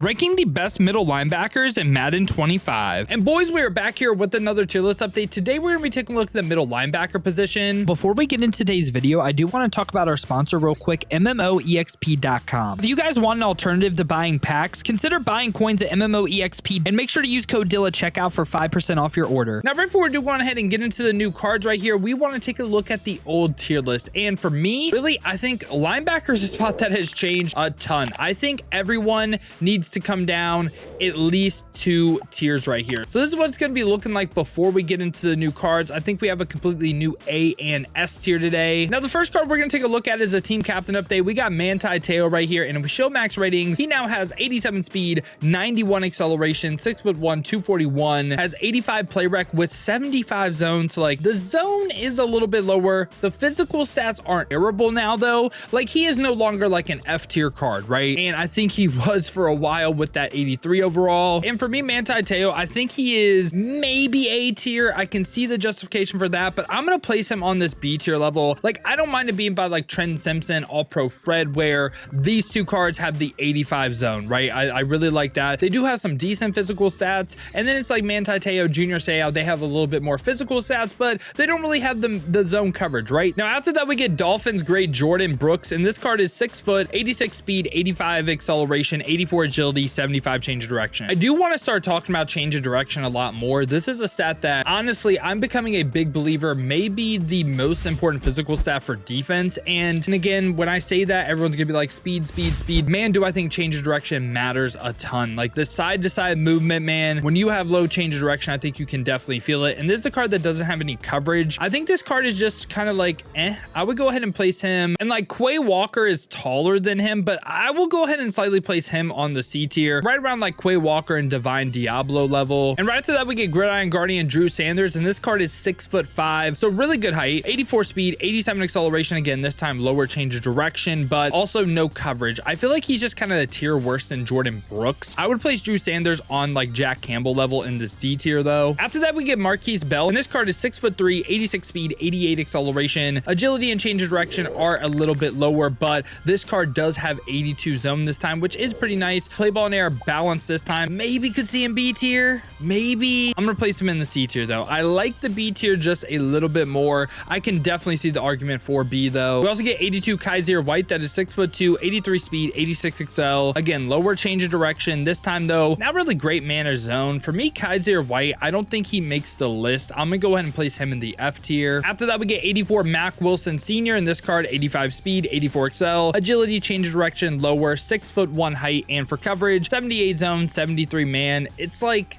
Ranking the best middle linebackers in Madden 25. And boys, we are back here with another tier list update. Today, we're going to be taking a look at the middle linebacker position. Before we get into today's video, I do want to talk about our sponsor real quick, MMOEXP.com. If you guys want an alternative to buying packs, consider buying coins at MMOEXP and make sure to use code DILL at checkout for 5% off your order. Now, right before we do go on ahead and get into the new cards right here, we want to take a look at the old tier list. And for me, really, I think linebackers is a spot that has changed a ton. I think everyone needs to come down at least 2 tiers right here. So this is what it's going to be looking like before we get into the new cards. I think we have a completely new A and S tier today. Now, the first card we're going to take a look at is a team captain update. We got Manti Te'o right here, and if we show max ratings, he now has 87 speed, 91 acceleration, 6'1", 241, has 85 play rec with 75 zones. So like the zone is a little bit lower. The physical stats aren't terrible now though. Like he is no longer like an F tier card, right? And I think he was for a while with that 83 overall. And for me, Manti Te'o, I think he is maybe A tier. I can see the justification for that, but I'm going to place him on this B tier level. Like I don't mind it being by like Trent Simpson, All Pro Fred, where these two cards have the 85 zone, right? I really like that. They do have some decent physical stats. And then it's like Manti Te'o, Junior Seau, they have a little bit more physical stats, but they don't really have the zone coverage, right? Now after that, we get Dolphins great Jordan Brooks, and this card is 6 foot, 86 speed, 85 acceleration, 84 agility, 75 change of direction. I do want to start talking about change of direction a lot more. This is a stat that honestly, I'm becoming a big believer, maybe the most important physical stat for defense. And again, when I say that, everyone's gonna be like speed, speed, speed. Man, do I think change of direction matters a ton. Like the side to side movement, man, when you have low change of direction, I think you can definitely feel it. And this is a card that doesn't have any coverage. I think this card is just kind of like, I would go ahead and place him. And like Quay Walker is taller than him, but I will go ahead and slightly place him on the C tier, right around like Quay Walker and Divine Diablo level. And right after that, we get Gridiron Guardian Drew Sanders, and this card is 6'5", so really good height, 84 speed, 87 acceleration. Again, this time lower change of direction, but also no coverage. I feel like he's just kind of a tier worse than Jordan Brooks. I would place Drew Sanders on like Jack Campbell level in this D tier though. After that, we get Marquise Bell, and this card is 6'3", 86 speed, 88 acceleration. Agility and change of direction are a little bit lower, but this card does have 82 zone this time, which is pretty nice. Play ball and air balance this time. Maybe could see him B tier. Maybe. I'm gonna place him in the C tier though. I like the B tier just a little bit more. I can definitely see the argument for B though. We also get 82 Kaiser White, that is 6'2", 83 speed, 86 XL. Again, lower change of direction. This time though, not really great man or zone. For me, Kaiser White, I don't think he makes the list. I'm gonna go ahead and place him in the F tier. After that, we get 84 Mack Wilson Sr. in this card, 85 speed, 84 XL. Agility, change of direction, lower, 6'1" height, and for coverage, 78 zone, 73 man. It's like,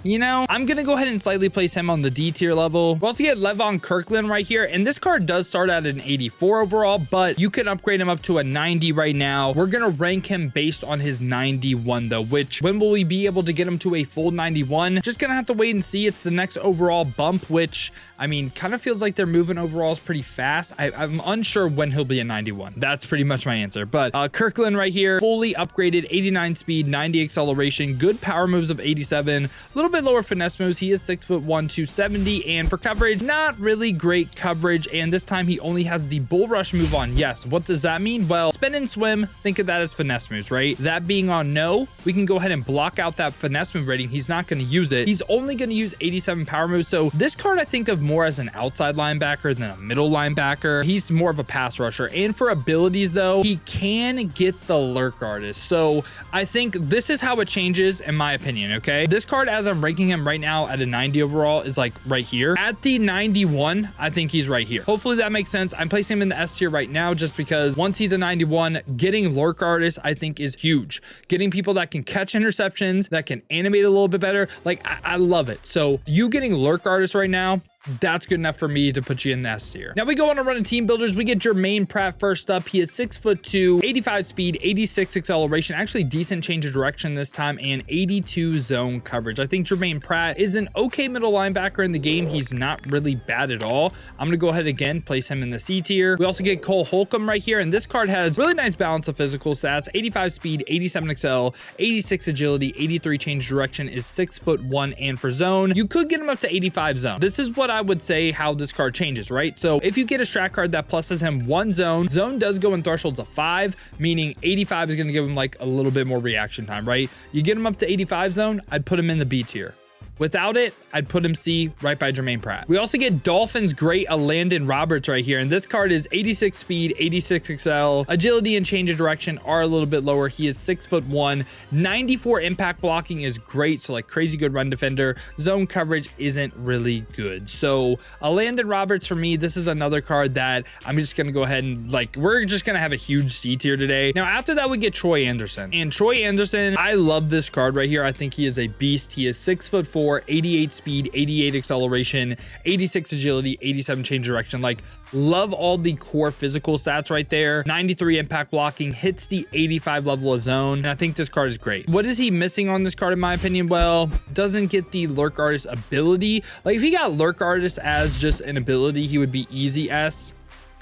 you know, I'm gonna go ahead and slightly place him on the D tier level. We also get Levon Kirkland right here, and this card does start at an 84 overall, but you can upgrade him up to a 90 right now. We're gonna rank him based on his 91 though, which when will we be able to get him to a full 91? Just gonna have to wait and see. It's the next overall bump, which I mean, kind of feels like they're moving overalls pretty fast. I'm unsure when he'll be a 91. That's pretty much my answer. But Kirkland right here, fully upgraded, 89 speed, 90 acceleration, good power moves of 87, a little bit lower finesse moves. He is 6'1", 270, and for coverage, not really great coverage. And this time he only has the bull rush move on yes. What does that mean? Well, spin and swim, think of that as finesse moves, right? That being on no, we can go ahead and block out that finesse move rating. He's not going to use it. He's only going to use 87 power moves. So this card I think of more as an outside linebacker than a middle linebacker. He's more of a pass rusher. And for abilities though, he can get the lurk artist. So I think this is how it changes in my opinion. Okay, this card, as I'm ranking him right now at a 90 overall, is like right here. At the 91, I think he's right here. Hopefully that makes sense. I'm placing him in the S tier right now just because once he's a 91, getting lurk artists I think is huge. Getting people that can catch interceptions, that can animate a little bit better, like I love it. So you getting lurk artists right now, that's good enough for me to put you in the S tier. Now we go on to run a team builders. We get Germaine Pratt first up. He is 6'2", 85 speed, 86 acceleration, actually decent change of direction this time, and 82 zone coverage. I think Germaine Pratt is an okay middle linebacker in the game. He's not really bad at all. I'm gonna go ahead again, place him in the C tier. We also get Cole Holcomb right here, and this card has really nice balance of physical stats, 85 speed, 87 XL, 86 agility, 83 change of direction, is 6'1", and for zone, you could get him up to 85 zone. This is what I would say how this card changes, right? So if you get a strat card that pluses him 1 zone, zone does go in thresholds of 5, meaning 85 is going to give him like a little bit more reaction time, right? You get him up to 85 zone, I'd put him in the B tier. Without it, I'd put him C, right by Germaine Pratt. We also get Dolphins great Aldon Roberts right here. And this card is 86 speed, 86 XL. Agility and change of direction are a little bit lower. He is 6'1". 94 impact blocking is great. So like crazy good run defender. Zone coverage isn't really good. So Aldon Roberts for me, this is another card that I'm just going to go ahead and like, we're just going to have a huge C tier today. Now after that, we get Troy Anderson. And Troy Anderson, I love this card right here. I think he is a beast. He is 6'4". 88 speed, 88 acceleration, 86 agility, 87 change direction. Like, love all the core physical stats right there. 93 impact blocking, hits the 85 level of zone, and I think this card is great. What is he missing on this card in my opinion? Well, doesn't get the lurk artist ability. Like if he got lurk artist as just an ability, he would be easy S.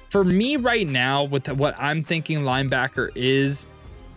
For me right now, with what I'm thinking linebacker is,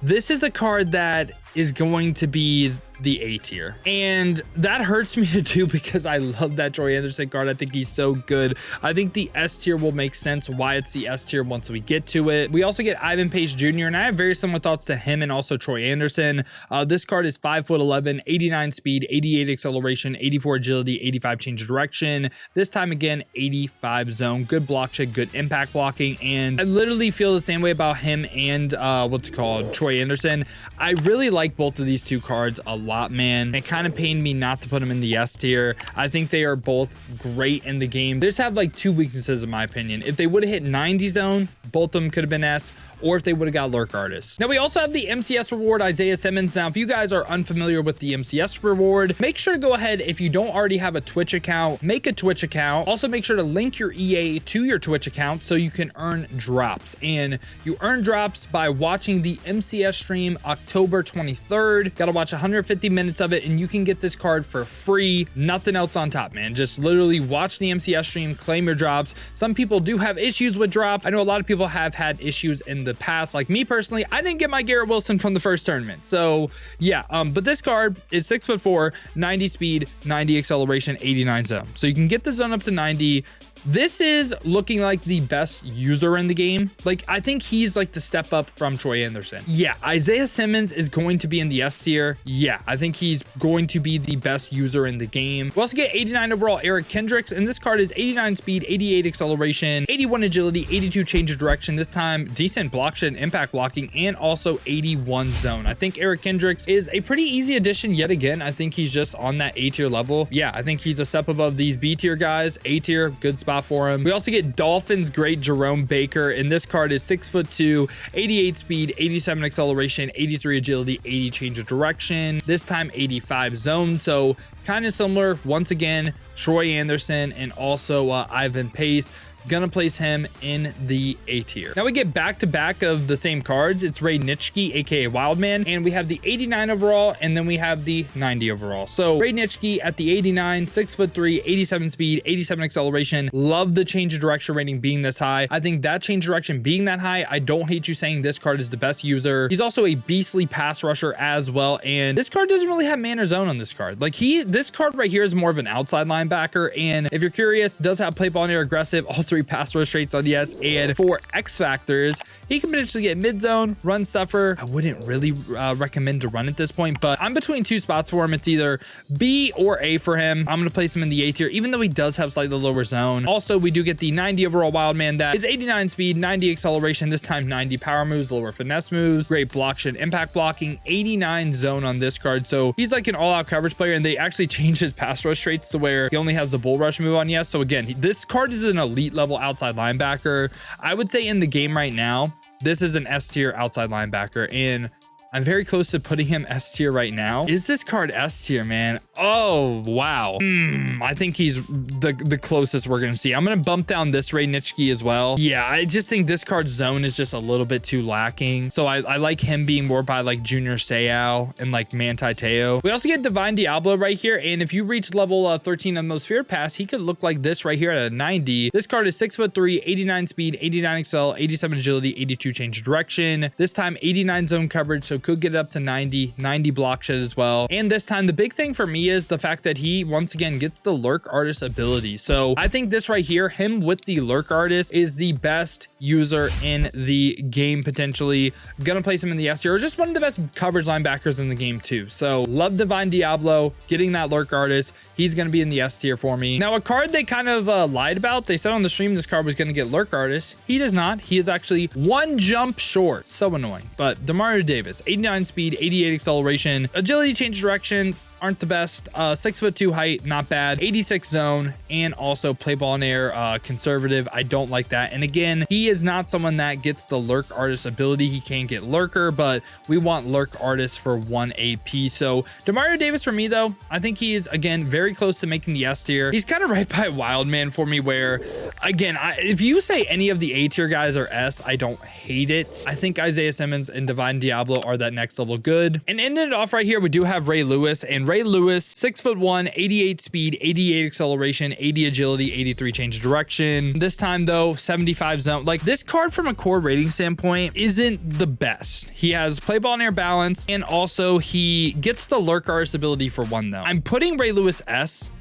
this is a card that is going to be the A tier, and that hurts me to do because I love that Troy Anderson card. I think he's so good. I think the S tier will make sense why it's the S tier once we get to it. We also get Ivan Pace Jr., and I have very similar thoughts to him and also Troy Anderson. This card is 5'11", 89 speed, 88 acceleration, 84 agility, 85 change of direction. This time again, 85 zone, good block check, good impact blocking, and I literally feel the same way about him and what's it called, Troy Anderson. I really like both of these two cards a lot, man. It kind of pained me not to put them in the S tier. I think they are both great in the game. They just have like two weaknesses in my opinion. If they would have hit 90 zone, both of them could have been S, or if they would have got lurk artists. Now we also have the MCS reward, Isaiah Simmons. Now if you guys are unfamiliar with the MCS reward, make sure to go ahead, if you don't already have a Twitch account, make a Twitch account. Also make sure to link your EA to your Twitch account so you can earn drops. And you earn drops by watching the MCS stream October 23rd. Gotta watch 150 minutes of it and you can get this card for free. Nothing else on top, man. Just literally watch the MCS stream, claim your drops. Some people do have issues with drop. I know a lot of people have had issues in the past. Like me personally, I didn't get my Garrett Wilson from the first tournament. So yeah, but this card is 6'4", 90 speed, 90 acceleration, 89 zone. So you can get the zone up to 90. This is looking like the best user in the game. Like, I think he's like the step up from Troy Anderson. Yeah, Isaiah Simmons is going to be in the S tier. Yeah, I think he's going to be the best user in the game. We also get 89 overall Eric Kendricks, and this card is 89 speed, 88 acceleration, 81 agility, 82 change of direction. This time, decent block shed and impact blocking, and also 81 zone. I think Eric Kendricks is a pretty easy addition yet again. I think he's just on that A tier level. Yeah, I think he's a step above these B tier guys. A tier, good spot for him. We also get Dolphins great Jerome Baker, and this card is 6'2", 88 speed, 87 acceleration, 83 agility, 80 change of direction. This time 85 zone. So kind of similar once again, Troy Anderson and also Ivan Pace. Gonna place him in the A tier. Now we get back-to-back of the same cards. It's Ray Nitkin, aka Wildman, and we have the 89 overall, and then we have the 90 overall. So Ray Nitkin at the 89, 6'3", 87 speed, 87 acceleration. Love the change of direction rating being this high. I think that change of direction being that high, I don't hate you saying this card is the best user. He's also a beastly pass rusher as well, and this card doesn't really have man or zone on this card. Like this card right here is more of an outside linebacker, and if you're curious, does have play ball near aggressive, all 3 pass rush traits on yes, and for X factors, he can potentially get mid zone, run stuffer. I wouldn't really recommend to run at this point, but I'm between 2 spots for him. It's either B or A for him. I'm gonna place him in the A tier, even though he does have slightly lower zone. Also, we do get the 90 overall Wildman that is 89 speed, 90 acceleration, this time 90 power moves, lower finesse moves, great block shed, impact blocking, 89 zone on this card. So he's like an all-out coverage player, and they actually changed his pass rush traits to where he only has the bull rush move on yes. So again, this card is an elite level outside linebacker. I would say in the game right now, this is an S tier outside linebacker, and I'm very close to putting him S tier right now. Is this card S tier, man? Oh, wow. I think he's the closest we're going to see. I'm going to bump down this Ray Nitkin as well. Yeah, I just think this card's zone is just a little bit too lacking. So I like him being more by like Junior Seau and like Manti Te'o. We also get Divine Diablo right here. And if you reach level 13 on most Fear Pass, he could look like this right here at a 90. This card is 6'3", 89 speed, 89 XL, 87 agility, 82 change of direction. This time 89 zone coverage. So could get it up to 90 block shed as well. And this time the big thing for me he is the fact that he once again gets the lurk artist ability. So I think this right here, him with the lurk artist, is the best user in the game potentially. Gonna place him in the S tier, or just one of the best coverage linebackers in the game too. So love Divine Diablo getting that lurk artist. He's gonna be in the S tier for me. Now a card they kind of lied about. They said on the stream this card was gonna get lurk artist. He does not. He is actually one jump short. So annoying. But Demario Davis, 89 speed, 88 acceleration, agility, change direction aren't the best. 6'2" height, not bad. 86 zone, and also play ball in air, conservative. I don't like that. And again, he is not someone that gets the lurk artist ability. He can't get lurker, but we want lurk artist for 1 AP. So Demario Davis for me though, I think he is again very close to making the S tier. He's kind of right by Wildman for me, where again, if you say any of the A tier guys are S, I don't hate it. I think Isaiah Simmons and Divine Diablo are that next level good. And ending it off right here, we do have Ray Lewis, and Ray Lewis, 6'1", 88 speed, 88 acceleration, 80 agility, 83 change of direction. This time though, 75 zone. Like, this card from a core rating standpoint isn't the best. He has play ball and air balance, and also he gets the lurk artist ability for 1 though. I'm putting Ray Lewis S,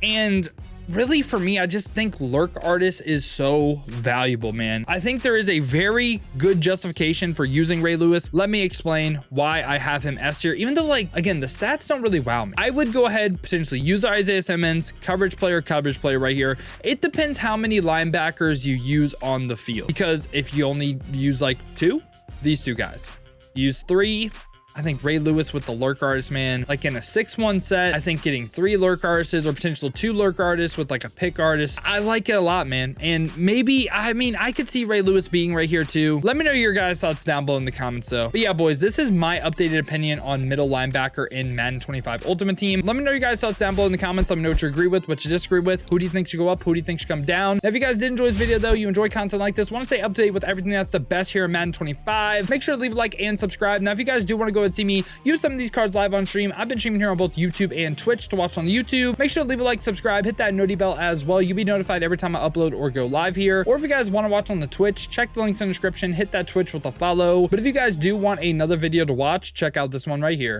and really for me, I just think lurk artist is so valuable, man. I think there is a very good justification for using Ray Lewis. Let me explain why I have him S tier, even though, like, again, the stats don't really wow me. I would go ahead, potentially use Isaiah Simmons, coverage player right here. It depends how many linebackers you use on the field, because if you only use like 2, these 2 guys. Use 3, I think Ray Lewis with the lurk artist, man. Like in a 6-1 set, I think getting 3 lurk artists or potential 2 lurk artists with like a pick artist, I like it a lot, man. And maybe, I mean, I could see Ray Lewis being right here too. Let me know your guys' thoughts down below in the comments though. But yeah, boys, this is my updated opinion on middle linebacker in Madden 25 Ultimate Team. Let me know your guys' thoughts down below in the comments. Let me know what you agree with, what you disagree with. Who do you think should go up? Who do you think should come down? Now, if you guys did enjoy this video though, you enjoy content like this, want to stay up to date with everything that's the best here in Madden 25, make sure to leave a like and subscribe. Now, if you guys do want to go and see me use some of these cards live on stream, I've been streaming here on both YouTube and Twitch. To watch on YouTube, make sure to leave a like, subscribe, hit that noti bell as well. You'll be notified every time I upload or go live here. Or if you guys want to watch on the Twitch, check the links in the description, hit that Twitch with a follow. But if you guys do want another video to watch, check out this one right here.